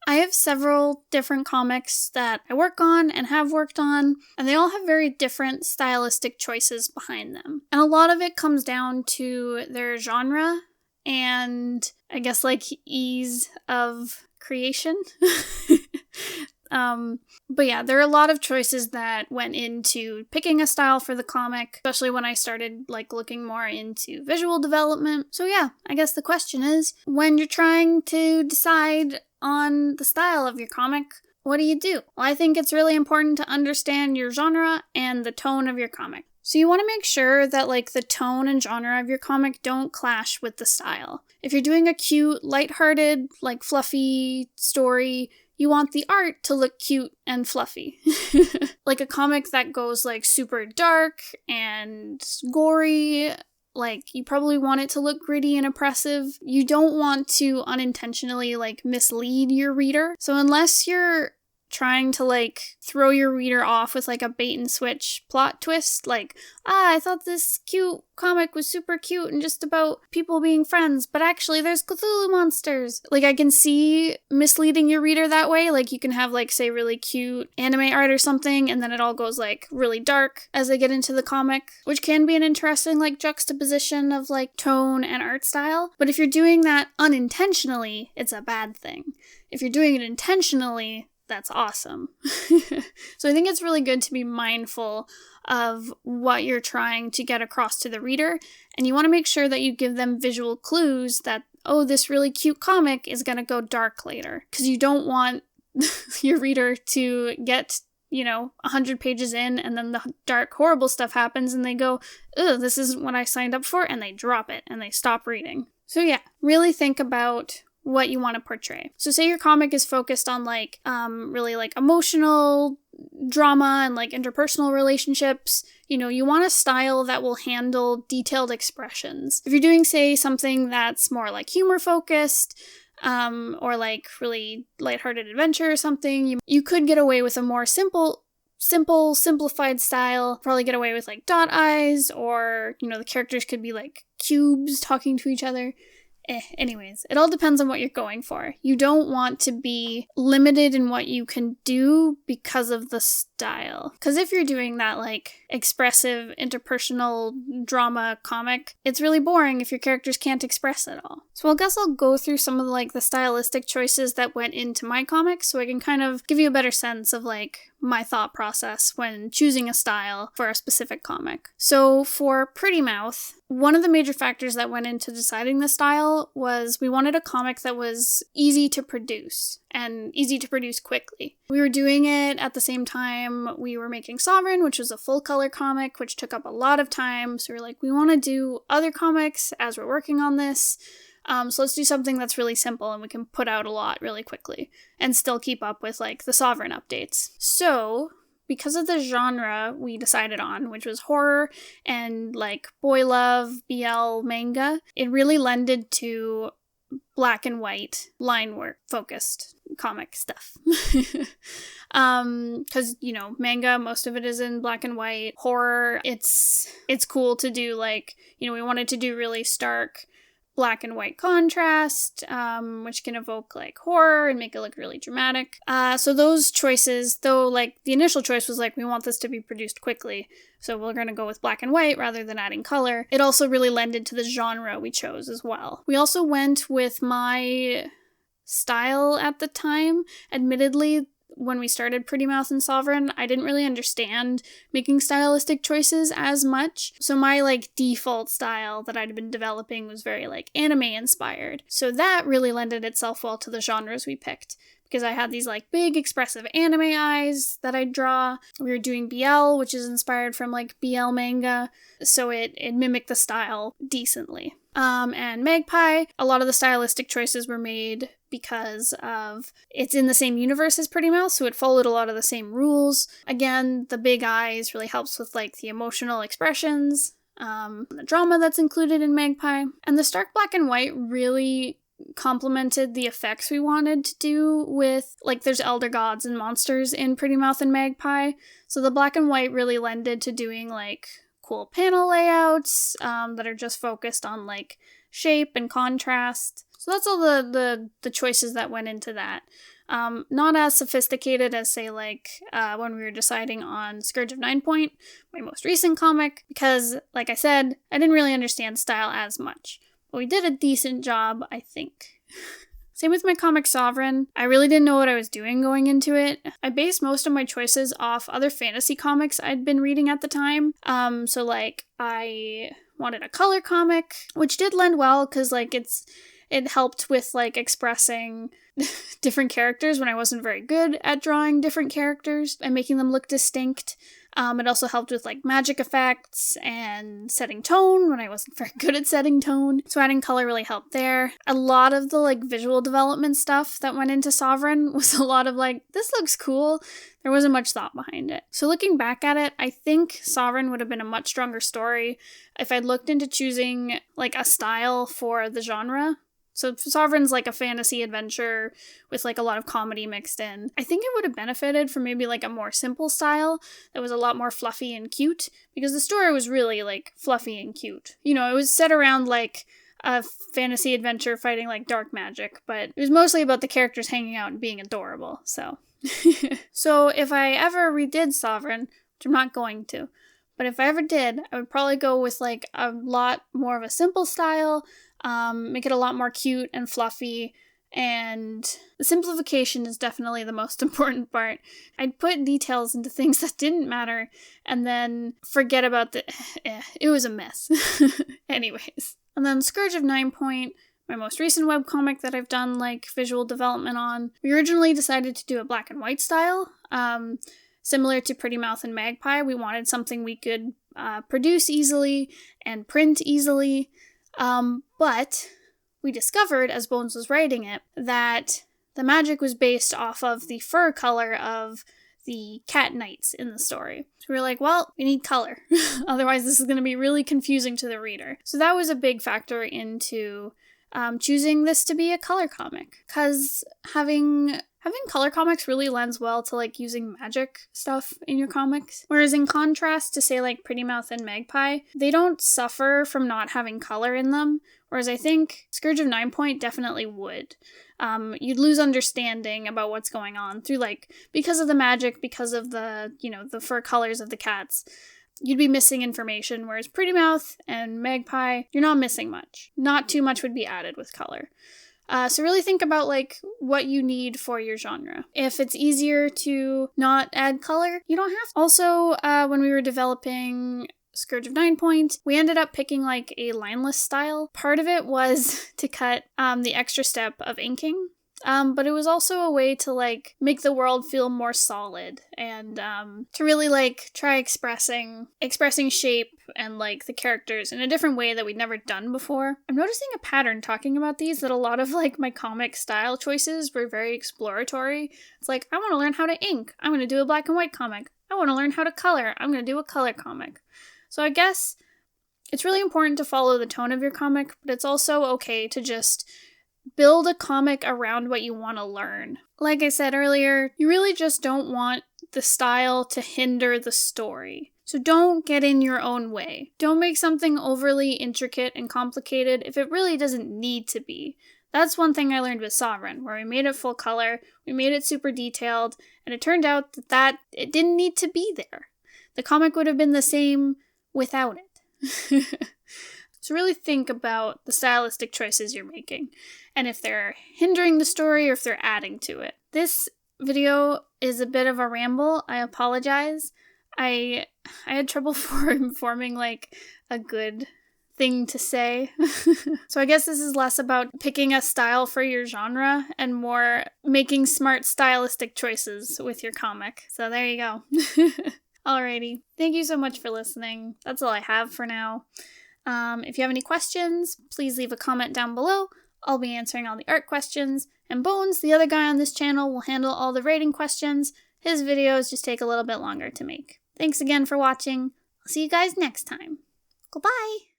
I have several different comics that I work on and have worked on, and they all have very different stylistic choices behind them. And a lot of it comes down to their genre and I guess like ease of creation. But yeah, there are a lot of choices that went into picking a style for the comic, especially when I started like looking more into visual development. So yeah, I guess the question is, when you're trying to decide on the style of your comic, what do you do? Well, I think it's really important to understand your genre and the tone of your comic. So you want to make sure that like the tone and genre of your comic don't clash with the style. If you're doing a cute, lighthearted, like fluffy story, you want the art to look cute and fluffy. Like a comic that goes like super dark and gory, like you probably want it to look gritty and oppressive. You don't want to unintentionally like mislead your reader. So unless you're trying to like throw your reader off with like a bait and switch plot twist, like, I thought this cute comic was super cute and just about people being friends, but actually there's Cthulhu monsters. Like, I can see misleading your reader that way. Like, you can have like, say, really cute anime art or something, and then it all goes like really dark as they get into the comic, which can be an interesting like juxtaposition of like tone and art style. But if you're doing that unintentionally, it's a bad thing. If you're doing it intentionally, that's awesome. So I think it's really good to be mindful of what you're trying to get across to the reader, and you want to make sure that you give them visual clues that, oh, this really cute comic is going to go dark later, because you don't want your reader to get 100 pages in, and then the dark, horrible stuff happens, and they go, ugh, this isn't what I signed up for, and they drop it, and they stop reading. So yeah, really think about what you want to portray. So say your comic is focused on like really like emotional drama and like interpersonal relationships. You want a style that will handle detailed expressions. If you're doing, say, something that's more like humor focused, or like really lighthearted adventure or something, you could get away with a more simplified style. Probably get away with like dot eyes, or the characters could be like cubes talking to each other. Anyways, it all depends on what you're going for. You don't want to be limited in what you can do because of the style. Because if you're doing that, like, expressive, interpersonal drama comic, it's really boring if your characters can't express at all. So I guess I'll go through some of, like, the stylistic choices that went into my comic, so I can kind of give you a better sense of, like, my thought process when choosing a style for a specific comic. So for Pretty Mouth, one of the major factors that went into deciding the style was we wanted a comic that was easy to produce and easy to produce quickly. We were doing it at the same time we were making Sovereign, which was a full color comic, which took up a lot of time. So we were like, we want to do other comics as we're working on this. So let's do something that's really simple and we can put out a lot really quickly and still keep up with like the Sovereign updates. So because of the genre we decided on, which was horror and like boy love, BL manga, it really lended to black and white line work focused comic stuff. Because manga, most of it is in black and white. Horror, it's cool to do like, we wanted to do really stark black and white contrast, which can evoke like horror and make it look really dramatic. So those choices, though, like the initial choice was like, we want this to be produced quickly, so we're going to go with black and white rather than adding color. It also really lended to the genre we chose as well. We also went with my style at the time. Admittedly, when we started Pretty Mouth and Sovereign, I didn't really understand making stylistic choices as much. So my like default style that I'd been developing was very like anime inspired. So that really lended itself well to the genres we picked, because I had these like big expressive anime eyes that I draw. We were doing BL, which is inspired from like BL manga, so it mimicked the style decently. And Magpie, a lot of the stylistic choices were made because of it's in the same universe as Pretty Mouth, so it followed a lot of the same rules. Again, the big eyes really helps with like the emotional expressions, the drama that's included in Magpie. And the stark black and white really complemented the effects we wanted to do with, like, there's elder gods and monsters in Pretty Mouth and Magpie, so the black and white really lended to doing like cool panel layouts that are just focused on like shape and contrast. So that's all the choices that went into that. Not as sophisticated as, say, like when we were deciding on Scourge of 9 Point, my most recent comic, because, like I said, I didn't really understand style as much. But we did a decent job, I think. Same with my comic Sovereign. I really didn't know what I was doing going into it. I based most of my choices off other fantasy comics I'd been reading at the time. So like I wanted a color comic, which did lend well because like it helped with like expressing different characters when I wasn't very good at drawing different characters and making them look distinct. It also helped with like magic effects and setting tone when I wasn't very good at setting tone. So adding color really helped there. A lot of the like visual development stuff that went into Sovereign was a lot of like, this looks cool. There wasn't much thought behind it. So looking back at it, I think Sovereign would have been a much stronger story if I'd looked into choosing like a style for the genre. So Sovereign's like a fantasy adventure with like a lot of comedy mixed in. I think it would have benefited from maybe like a more simple style that was a lot more fluffy and cute, because the story was really like fluffy and cute. You know, it was set around like a fantasy adventure fighting like dark magic, but it was mostly about the characters hanging out and being adorable, so. So if I ever redid Sovereign, which I'm not going to, but if I ever did, I would probably go with like a lot more of a simple style, make it a lot more cute and fluffy, and the simplification is definitely the most important part. I'd put details into things that didn't matter, and then forget about it was a mess. Anyways. And then Scourge of 9 Point, my most recent webcomic that I've done like visual development on, we originally decided to do a black and white style. Similar to Pretty Mouth and Magpie, we wanted something we could produce easily and print easily. But we discovered, as Bones was writing it, that the magic was based off of the fur color of the cat knights in the story. So we were like, well, we need color. Otherwise, this is going to be really confusing to the reader. So that was a big factor into choosing this to be a color comic. Because having color comics really lends well to like using magic stuff in your comics. Whereas in contrast to say like Pretty Mouth and Magpie, they don't suffer from not having color in them. Whereas I think Scourge of 9 Point definitely would. You'd lose understanding about what's going on through like, because of the magic, because of the, you know, the fur colors of the cats. You'd be missing information, whereas Pretty Mouth and Magpie, you're not missing much. Not too much would be added with color. So really think about like what you need for your genre. If it's easier to not add color, you don't have to. Also, when we were developing Scourge of 9 Point, we ended up picking like a lineless style. Part of it was to cut the extra step of inking. But it was also a way to like make the world feel more solid and to really like try expressing shape and like the characters in a different way that we'd never done before. I'm noticing a pattern talking about these, that a lot of like my comic style choices were very exploratory. It's like, I want to learn how to ink. I'm going to do a black and white comic. I want to learn how to color. I'm going to do a color comic. So I guess it's really important to follow the tone of your comic, but it's also okay to just build a comic around what you want to learn. Like I said earlier, you really just don't want the style to hinder the story. So don't get in your own way. Don't make something overly intricate and complicated if it really doesn't need to be. That's one thing I learned with Sovereign, where we made it full color, we made it super detailed, and it turned out that it didn't need to be there. The comic would have been the same without it. So really think about the stylistic choices you're making, and if they're hindering the story or if they're adding to it. This video is a bit of a ramble. I apologize. I had trouble forming like a good thing to say. So I guess this is less about picking a style for your genre and more making smart stylistic choices with your comic. So there you go. Alrighty. Thank you so much for listening. That's all I have for now. If you have any questions, please leave a comment down below. I'll be answering all the art questions, and Bones, the other guy on this channel, will handle all the rating questions. His videos just take a little bit longer to make. Thanks again for watching. I'll see you guys next time. Goodbye!